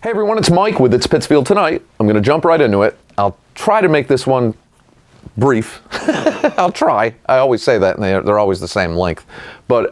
Hey everyone, it's Mike with It's Pittsfield Tonight. I'm going to jump right into it. I'll try to make this one brief. I'll try. I always say that, and they're always the same length. But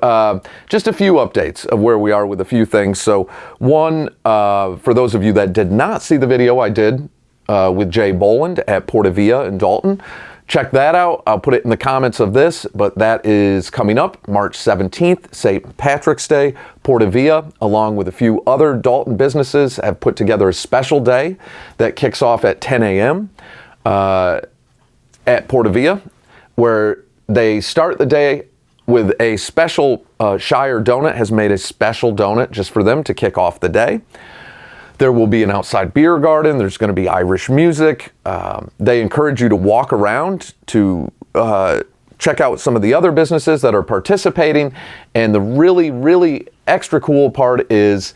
just a few updates of where we are with a few things. So one, for those of you that did not see the video I did with Jay Boland at Portavia in Dalton, check that out. I'll put it in the comments of this, but that is coming up March 17th, St. Patrick's Day. Portavia, along with a few other Dalton businesses, have put together a special day that kicks off at 10 a.m. At Portavia, where they start the day with a special Shire Donut has made a special donut just for them to kick off the day. There will be an outside beer garden. There's going to be Irish music. They encourage you to walk around to check out some of the other businesses that are participating. And the really, really extra cool part is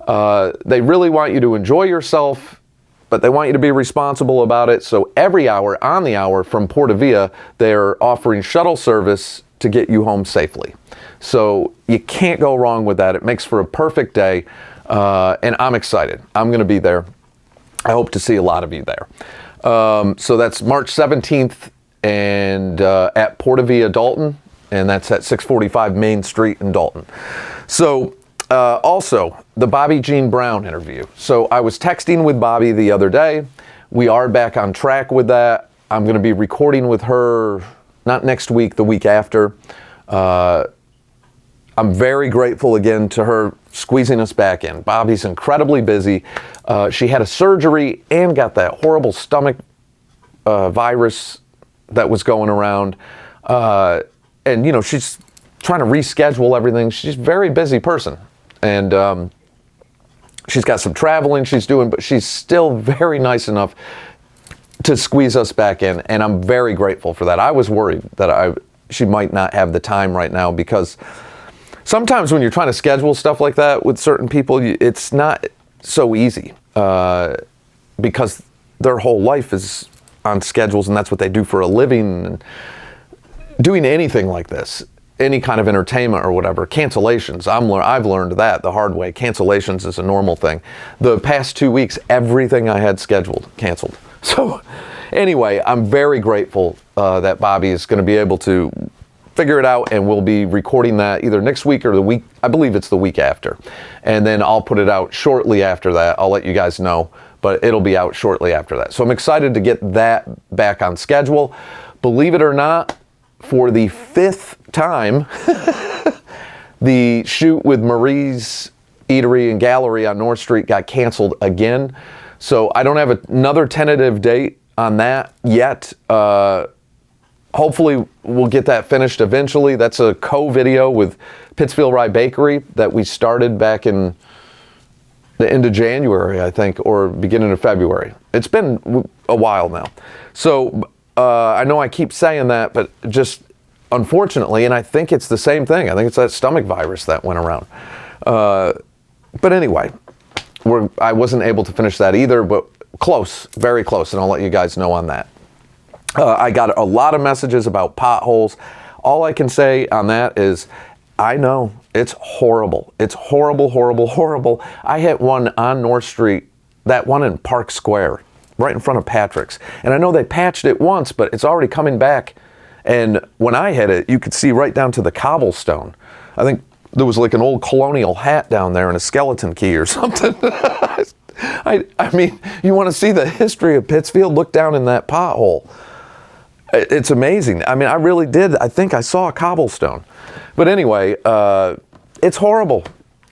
they really want you to enjoy yourself, but they want you to be responsible about it. So every hour, on the hour from Portavia, they're offering shuttle service to get you home safely. So you can't go wrong with that. It makes for a perfect day. And I'm excited. I'm going to be there. I hope to see a lot of you there. So that's March 17th and at Portavia, Dalton, and that's at 645 Main Street in Dalton. So also, the Bobby Jean Brown interview. So I was texting with Bobby the other day. We are back on track with that. I'm going to be recording with her, not next week, the week after. I'm very grateful again to her squeezing us back in. Bobby's incredibly busy. She had a surgery and got that horrible stomach virus that was going around. And, you know, she's trying to reschedule everything. She's a very busy person. And she's got some traveling she's doing, but she's still very nice enough to squeeze us back in. And I'm very grateful for that. I was worried that she might not have the time right now, because sometimes when you're trying to schedule stuff like that with certain people, it's not so easy because their whole life is on schedules, and that's what they do for a living. And doing anything like this, any kind of entertainment or whatever, cancellations, I've learned that the hard way. Cancellations is a normal thing. The past 2 weeks, everything I had scheduled, canceled. So anyway, I'm very grateful that Bobby is going to be able to figure it out, and we'll be recording that either next week or the week, I believe it's the week after. And then I'll put it out shortly after that. I'll let you guys know, but it'll be out shortly after that. So I'm excited to get that back on schedule. Believe it or not, for the 5th time, the shoot with Marie's Eatery and Gallery on North Street got canceled again. So I don't have another tentative date on that yet. Hopefully we'll get that finished eventually. That's a co-video with Pittsfield Rye Bakery that we started back in the end of January, I think, or beginning of February. It's been a while now. So I know I keep saying that, but just unfortunately, and I think it's the same thing. I think it's that stomach virus that went around. But anyway, I wasn't able to finish that either, but close, very close, and I'll let you guys know on that. I got a lot of messages about potholes. All I can say on that is, I know it's horrible. It's horrible, horrible, horrible. I hit one on North Street, that one in Park Square, right in front of Patrick's. And I know they patched it once, but it's already coming back. And when I hit it, you could see right down to the cobblestone. I think there was like an old colonial hat down there and a skeleton key or something. I mean, you want to see the history of Pittsfield? Look down in that pothole. It's amazing. I mean, I really did. I think I saw a cobblestone. But anyway, it's horrible.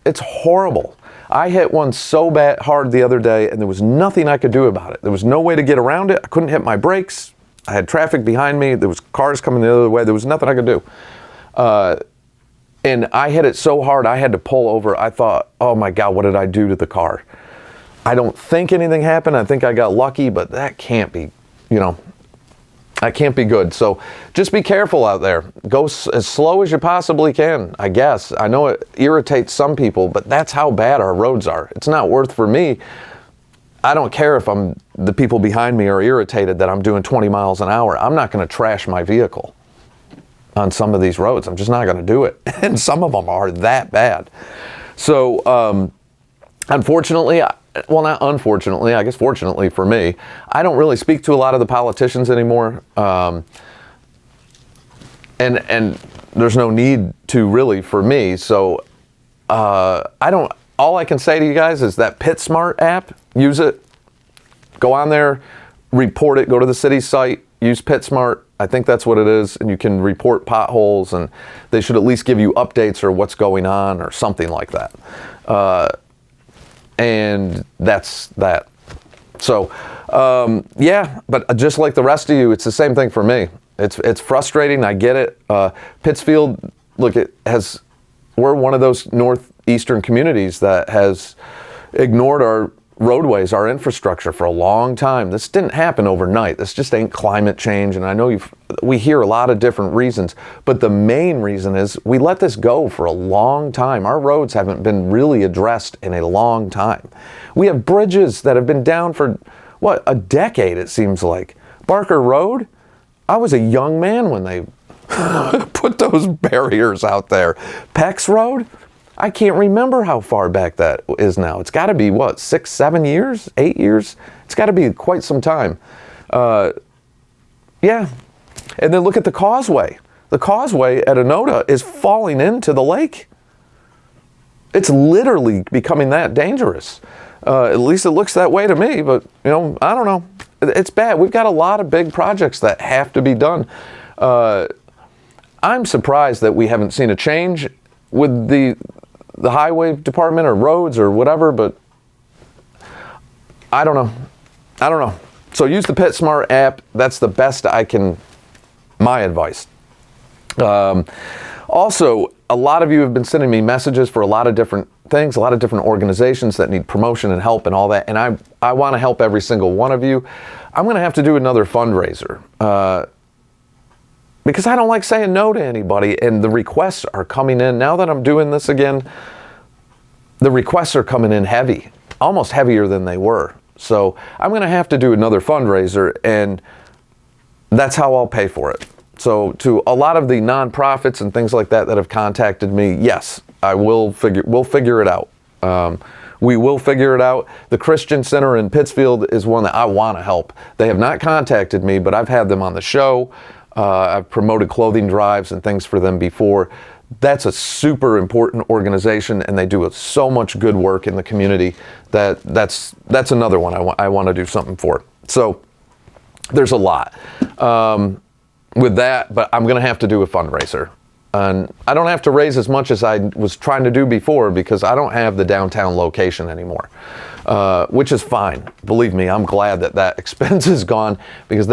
It's horrible. I hit one so bad hard the other day, and there was nothing I could do about it. There was no way to get around it. I couldn't hit my brakes. I had traffic behind me. There was cars coming the other way. There was nothing I could do. And I hit it so hard, I had to pull over. I thought, oh my God, what did I do to the car? I don't think anything happened. I think I got lucky, but that can't be, that can't be good. So just be careful out there. Go as slow as you possibly can, I guess. I know it irritates some people, but that's how bad our roads are. It's not worth for me. I don't care if the people behind me are irritated that I'm doing 20 miles an hour. I'm not going to trash my vehicle on some of these roads. I'm just not going to do it. And some of them are that bad. So Unfortunately, well, not unfortunately, I guess fortunately for me, I don't really speak to a lot of the politicians anymore. And there's no need to really for me. So all I can say to you guys is that PitSmart app, use it. Go on there, report it, go to the city site, use PitSmart. I think that's what it is. And you can report potholes, and they should at least give you updates or what's going on or something like that. And that's that. So, yeah, but just like the rest of you, it's the same thing for me. It's frustrating. I get it. Pittsfield, look, we're one of those northeastern communities that has ignored our roadways, our infrastructure for a long time. This didn't happen overnight. This just ain't climate change. And I know we hear a lot of different reasons, but the main reason is we let this go for a long time. Our roads haven't been really addressed in a long time. We have bridges that have been down for, a decade, it seems like. Barker Road, I was a young man when they put those barriers out there. Peck's Road, I can't remember how far back that is now. It's got to be, 6, 7 years, 8 years? It's got to be quite some time. Yeah. And then look at the causeway. The causeway at Onoda is falling into the lake. It's literally becoming that dangerous. At least it looks that way to me, but, I don't know. It's bad. We've got a lot of big projects that have to be done. I'm surprised that we haven't seen a change with the highway department or roads or whatever, but I don't know. So use the PitSmart app. That's the best my advice. Also, a lot of you have been sending me messages for a lot of different things, a lot of different organizations that need promotion and help and all that. And I want to help every single one of you. I'm going to have to do another fundraiser because I don't like saying no to anybody. And the requests are coming in. Now that I'm doing this again, the requests are coming in heavy, almost heavier than they were. So I'm going to have to do another fundraiser, and that's how I'll pay for it. So to a lot of the nonprofits and things like that have contacted me, yes, we'll figure it out. We will figure it out. The Christian Center in Pittsfield is one that I want to help. They have not contacted me, but I've had them on the show. I've promoted clothing drives and things for them before. That's a super important organization, and they do so much good work in the community that's another one I want to do something for. So there's a lot. With that, but I'm going to have to do a fundraiser. And I don't have to raise as much as I was trying to do before because I don't have the downtown location anymore, which is fine. Believe me, I'm glad that expense is gone because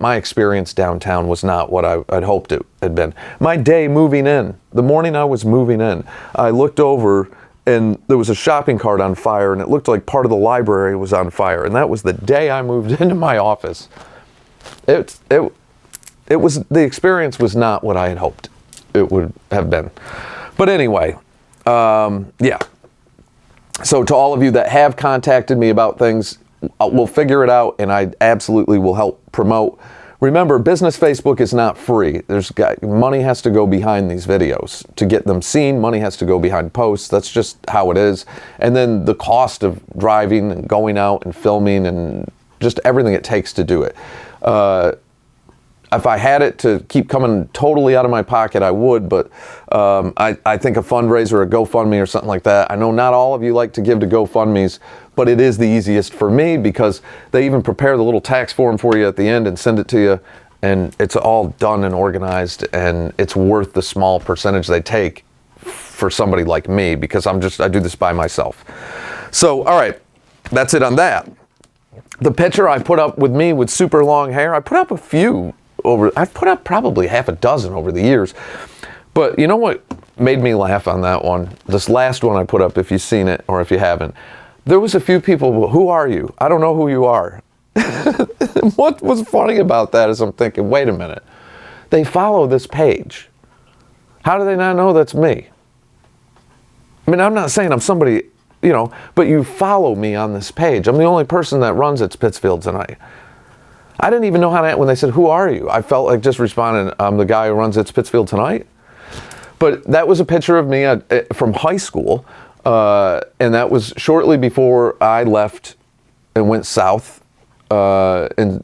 my experience downtown was not what I'd hoped it had been. My day moving in, the morning I was moving in, I looked over and there was a shopping cart on fire, and it looked like part of the library was on fire. And that was the day I moved into my office. The experience was not what I had hoped it would have been. But anyway, yeah. So to all of you that have contacted me about things, we'll figure it out, and I absolutely will help promote. Remember, business Facebook is not free. Money has to go behind these videos to get them seen. Money has to go behind posts. That's just how it is. And then the cost of driving and going out and filming and just everything it takes to do it. If I had it to keep coming totally out of my pocket, I would, but I think a fundraiser, a GoFundMe or something like that. I know not all of you like to give to GoFundMes, but it is the easiest for me because they even prepare the little tax form for you at the end and send it to you, and it's all done and organized, and it's worth the small percentage they take for somebody like me because I do this by myself. So, all right, that's it on that. The picture I put up with me with super long hair, I put up a few. I've put up probably half a dozen over the years. But you know what made me laugh on that one? This last one I put up, if you've seen it or if you haven't, there was a few people, who are you? I don't know who you are. What was funny about that is I'm thinking, wait a minute. They follow this page. How do they not know that's me? I mean, I'm not saying I'm somebody, but you follow me on this page. I'm the only person that runs It's Pittsfield Tonight. I didn't even know how to, when they said, who are you? I felt like just responding, I'm the guy who runs It's Pittsfield Tonight. But that was a picture of me from high school. And that was shortly before I left and went south and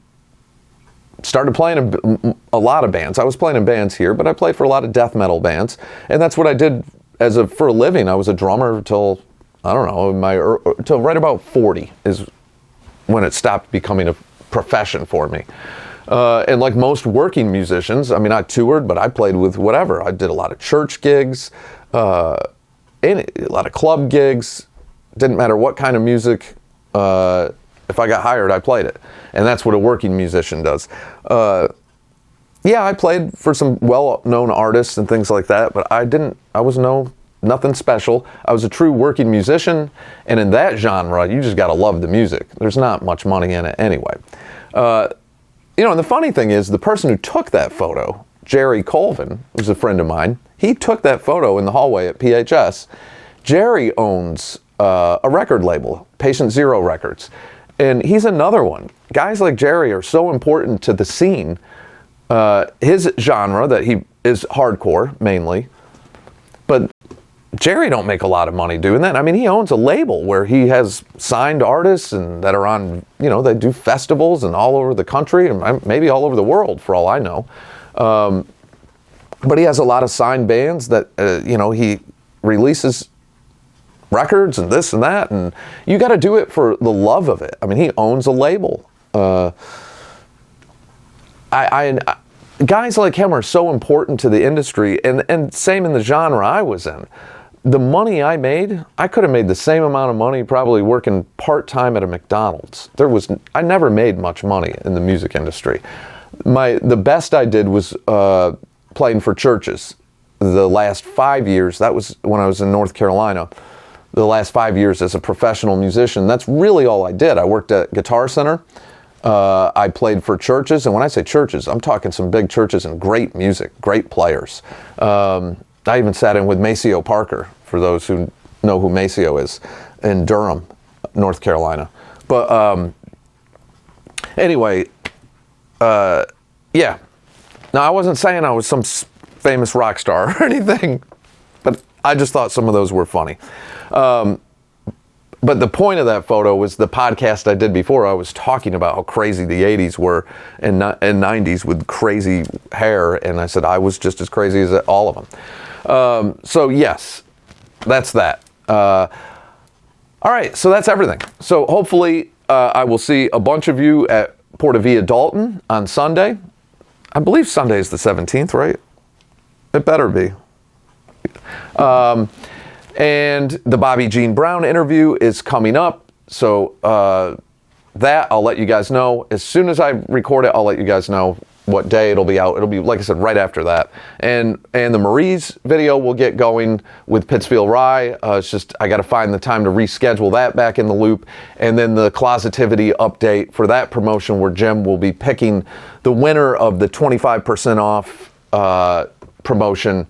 started playing in a lot of bands. I was playing in bands here, but I played for a lot of death metal bands. And that's what I did for a living. I was a drummer till, I don't know, till right about 40 is when it stopped becoming a profession for me. And like most working musicians, I mean, I toured, but I played with whatever. I did a lot of church gigs, a lot of club gigs. Didn't matter what kind of music. If I got hired, I played it. And that's what a working musician does. Yeah, I played for some well-known artists and things like that, but I was nothing special. I was a true working musician, and in that genre, you just gotta love the music. There's not much money in it anyway. And the funny thing is, the person who took that photo, Jerry Colvin, who's a friend of mine, he took that photo in the hallway at PHS. Jerry owns a record label, Patient Zero Records, and he's another one. Guys like Jerry are so important to the scene. His genre, that he is hardcore mainly, but Jerry don't make a lot of money doing that. I mean, he owns a label where he has signed artists and that are on, they do festivals and all over the country and maybe all over the world for all I know. But he has a lot of signed bands that, he releases records and this and that, and you got to do it for the love of it. I mean, he owns a label. Guys like him are so important to the industry, and same in the genre I was in. The money I made, I could have made the same amount of money probably working part-time at a McDonald's. I never made much money in the music industry. The best I did was playing for churches. The last 5 years, that was when I was in North Carolina, the last 5 years as a professional musician, that's really all I did. I worked at Guitar Center. I played for churches, and when I say churches, I'm talking some big churches and great music, great players. I even sat in with Maceo Parker, for those who know who Maceo is, in Durham, North Carolina. But anyway, yeah. Now, I wasn't saying I was some famous rock star or anything, but I just thought some of those were funny. But the point of that photo was the podcast I did before. I was talking about how crazy the 80s were and 90s with crazy hair, and I said I was just as crazy as all of them. So yes, that's that. All right, so that's everything. So hopefully I will see a bunch of you at Portavia Dalton on Sunday. I believe Sunday is the 17th, right? It better be. And the Bobby Jean Brown interview is coming up. So that I'll let you guys know. As soon as I record it, I'll let you guys know what day it'll be out. It'll be, like I said, right after that. And the Marie's video will get going with Pittsfield Rye. It's just, I got to find the time to reschedule that back in the loop. And then the Closetivity update for that promotion, where Jim will be picking the winner of the 25% off promotion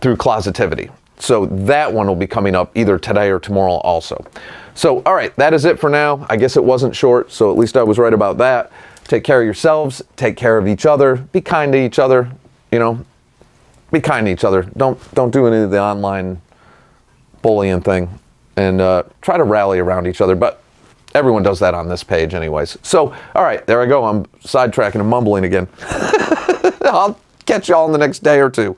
through Closetivity. So that one will be coming up either today or tomorrow also. So, all right, that is it for now. I guess it wasn't short, so at least I was right about that. Take care of yourselves. Take care of each other. Be kind to each other. Be kind to each other. Don't do any of the online bullying thing. And try to rally around each other. But everyone does that on this page anyways. So, all right, there I go. I'm sidetracking and mumbling again. I'll catch y'all in the next day or two.